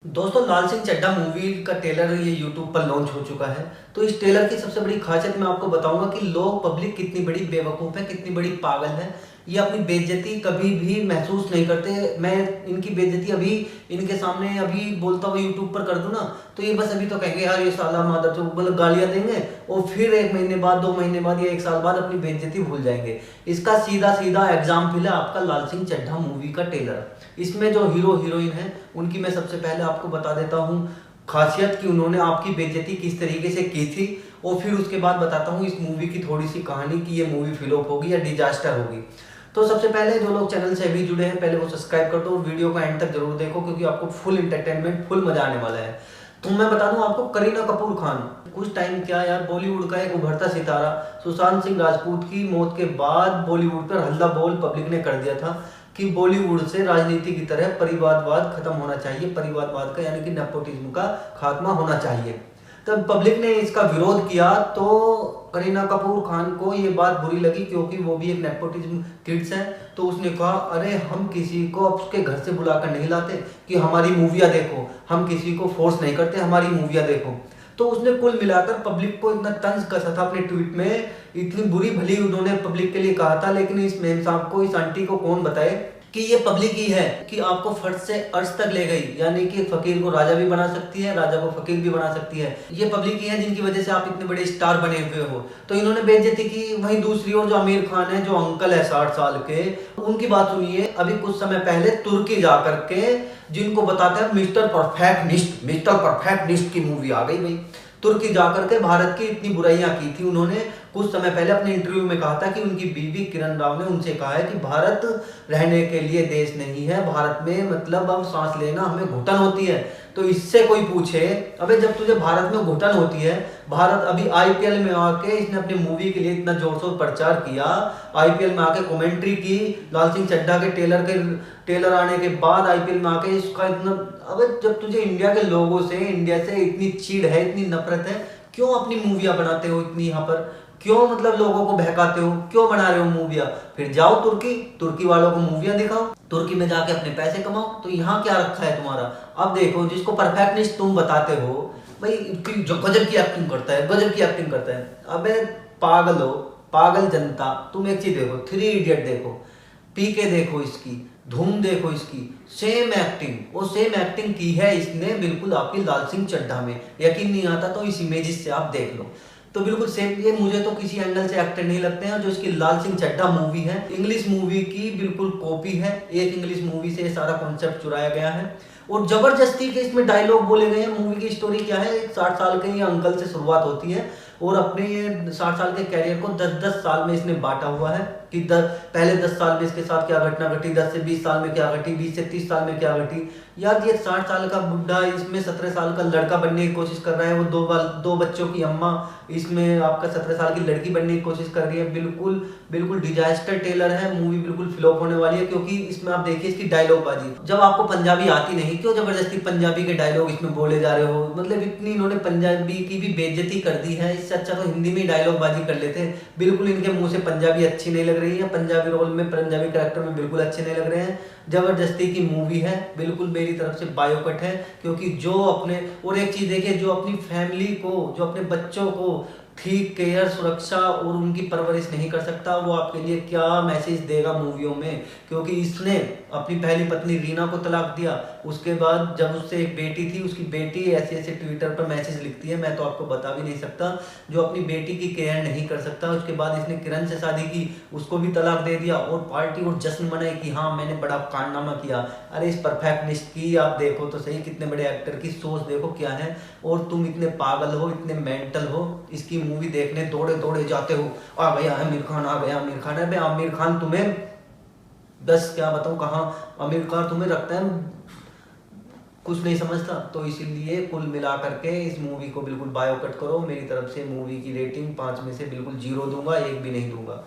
दोस्तों लाल सिंह चड्ढा मूवी का ट्रेलर ये यूट्यूब पर लॉन्च हो चुका है। तो इस ट्रेलर की सबसे बड़ी खासियत मैं आपको बताऊंगा कि लोग पब्लिक कितनी बड़ी बेवकूफ़ है, कितनी बड़ी पागल है। ये अपनी बेइज्जती कभी भी महसूस नहीं करते। मैं इनकी बेइज्जती अभी इनके सामने अभी बोलता हुआ यूट्यूब पर कर दूं ना, तो ये बस अभी तो कहेंगे यार ये साला मादर चौक, मतलब गालियां देंगे और फिर 1 महीने बाद, 2 महीने बाद या 1 साल बाद अपनी बेइज्जती भूल जाएंगे। इसका सीधा सीधा एग्जाम्पल है आपका लाल सिंह चड्ढा मूवी का ट्रेलर। इसमें जो हीरो हीरोइन है उनकी मैं सबसे पहले आपको बता देता हूँ खासियत कि उन्होंने आपकी बेइज्जती किस तरीके से की थी, और फिर उसके बाद बताता हूँ इस मूवी की थोड़ी सी कहानी कि ये मूवी फ्लॉप होगी या डिजास्टर होगी। तो सबसे पहले जो लोग चैनल से अभी जुड़े हैं पहले वो सब्सक्राइब कर दो और वीडियो को एंड तक जरूर देखो, क्योंकि आपको फुल एंटरटेनमेंट, फुल मजा आने वाला है। तो मैं बता दूं आपको, करीना कपूर खान कुछ टाइम क्या यार बॉलीवुड का एक उभरता सितारा, सुशांत सिंह राजपूत की मौत के बाद बॉलीवुड पर हल्ला बोल पब्लिक ने कर दिया था कि बॉलीवुड से राजनीति की तरह परिवारवाद खत्म होना चाहिए, परिवारवाद का यानी कि नेपोटिज्म का खात्मा होना चाहिए। तब पब्लिक ने इसका विरोध किया तो करीना कपूर खान को ये बात बुरी लगी, क्योंकि वो भी एक नेपोटिज्म किड्स है। तो उसने कहा अरे हम किसी को उसके घर से बुलाकर नहीं लाते कि हमारी मूवियाँ देखो, हम किसी को फोर्स नहीं करते हमारी मूवियाँ देखो। तो उसने कुल मिलाकर पब्लिक को इतना तंज कसा था अपने ट्वीट में, इतनी बुरी भली उन्होंने पब्लिक के लिए कहा था। लेकिन इस मेम साहब को, इस आंटी को कौन बताए कि ये पब्लिक ही है कि आपको फर्श से अर्श तक ले गई, यानी कि फकीर को राजा भी बना सकती है, राजा को फकीर भी बना सकती है। ये पब्लिक ही है जिनकी वजह से आप इतने बड़े स्टार बने हुए हो। तो इन्होंने बेइज्जती की। वहीं दूसरी ओर जो आमिर खान है, जो अंकल है 60 साल के, उनकी बात सुनिए। अभी कुछ समय पहले तुर्की जा करके, जिनको बताते हैं मिस्टर परफेक्टनिस्ट, मिस्टर परफेक्टनिस्ट की मूवी आ गई भाई। तुर्की जाकर के भारत की इतनी बुराइयां की थी उन्होंने। कुछ समय पहले अपने इंटरव्यू में कहा था कि उनकी बीवी किरण राव ने उनसे कहा है कि भारत रहने के लिए देश नहीं है, भारत में मतलब अब सांस लेना हमें घुटन होती है। तो इससे कोई पूछे अबे जब तुझे भारत में घुटन होती है, भारत अभी आईपीएल में आके इसने अपनी मूवी के लिए इतना जोर शोर प्रचार किया, आईपीएल में आके कमेंट्री की, लाल सिंह चड्ढा के टेलर आने के बाद आईपीएल में आके इसका इतना। अबे जब तुझे इंडिया के लोगों से, इंडिया से इतनी चिढ़ है, इतनी नफरत है, क्यों अपनी मूवियां बनाते हो इतनी यहाँ पर? क्यों मतलब लोगों को बहकाते हो, क्यों बना रहे हो मूवियां? फिर जाओ तुर्की, तुर्की वालों को मूवियां दिखाओ, तुर्की में जाके अपने पैसे कमाओ। तो यहाँ क्या रखा है तुम्हारा? अब देखो जिसको परफेक्टनिस्ट तुम बताते हो भाई, जो गजब की एक्टिंग करता है, गजब की एक्टिंग करता है। अबे पागल हो, पागल जनता। तुम एक चीज देखो, 3 इडियट देखो, पीके देखो, इसकी धूम देखो, इसकी सेम एक्टिंग, वो सेम एक्टिंग की है इसने बिल्कुल आपकी लाल सिंह चड्ढा में। यकीन नहीं आता तो इस इमेजेस से आप देख लो, तो बिल्कुल सेम। ये मुझे तो किसी एंगल से एक्टर नहीं लगते हैं। जो इसकी लाल सिंह चड्ढा मूवी है, इंग्लिश मूवी की बिल्कुल कॉपी है। एक इंग्लिश मूवी से ये सारा कॉन्सेप्ट चुराया गया है और जबरदस्ती के इसमें डायलॉग बोले गए हैं। मूवी की स्टोरी क्या है, 60 साल के ये अंकल से शुरुआत होती है और अपने ये 60 साल के कैरियर को 10-10 साल में इसने बांटा हुआ है कि पहले 10 साल में इसके साथ क्या घटना घटी, 10 से 20 साल में क्या घटी, 20 से 30 साल में क्या घटी। यार ये 60 साल का बुढ़ा इसमें 17 साल का लड़का बनने की कोशिश कर रहा है, वो दो बच्चों की अम्मा इसमें आपका 17 साल की लड़की बनने की कोशिश कर रही है। बिल्कुल बिल्कुल डिजास्टर टेलर है, मूवी बिल्कुल फ्लॉप होने वाली है। क्योंकि इसमें आप देखिए इसकी डायलॉग बाजी, जब आपको पंजाबी आती नहीं, क्यों जबरदस्ती पंजाबी के डायलॉग इसमें बोले जा रहे हो? मतलब इतनी इन्होंने पंजाबी की भी बेइज्जती कर दी है, इससे अच्छा तो हिंदी में ही डायलॉग बाजी कर लेते हैं। बिल्कुल इनके मुंह से पंजाबी अच्छी नहीं लग रही है, पंजाबी रोल में, पंजाबी कैरेक्टर में बिल्कुल अच्छे नहीं लग रहे हैं। जबरदस्ती की मूवी है, बिल्कुल मेरी तरफ से बायोकट है। क्योंकि जो अपने, और एक चीज देखिए, जो अपनी फैमिली को, जो अपने बच्चों को ठीक केयर, सुरक्षा और उनकी परवरिश नहीं कर सकता, वो आपके लिए क्या मैसेज देगा मूवियों में? क्योंकि इसने अपनी पहली पत्नी रीना को तलाक दिया, उसके बाद जब उससे एक बेटी थी, उसकी बेटी ऐसे ऐसे ट्विटर पर मैसेज लिखती है, मैं तो आपको बता भी नहीं सकता। जो अपनी बेटी की केयर नहीं कर सकता, उसके बाद इसने किरण से शादी की, उसको भी तलाक दे दिया और पार्टी और जश्न मनाई कि हाँ मैंने बड़ा कारनामा किया। अरे इस परफेक्टनिस्ट की आप देखो तो सही, कितने बड़े एक्टर की सोच देखो क्या है, और तुम इतने पागल हो, इतने मेंटल हो, इसकी मूवी देखने दौड़े दौड़े जाते हो। आ गया आमिर खान, आ गया आमिर खान। है आमिर खान तुम्हें बस क्या बताऊं, कहाँ आमिर खान तुम्हें रखता है, कुछ नहीं समझता। तो इसीलिए कुल मिला करके इस मूवी को बिल्कुल बायोकट करो। मेरी तरफ से मूवी की रेटिंग 5 में से बिल्कुल 0 दूंगा, 1 भी नहीं दूंगा।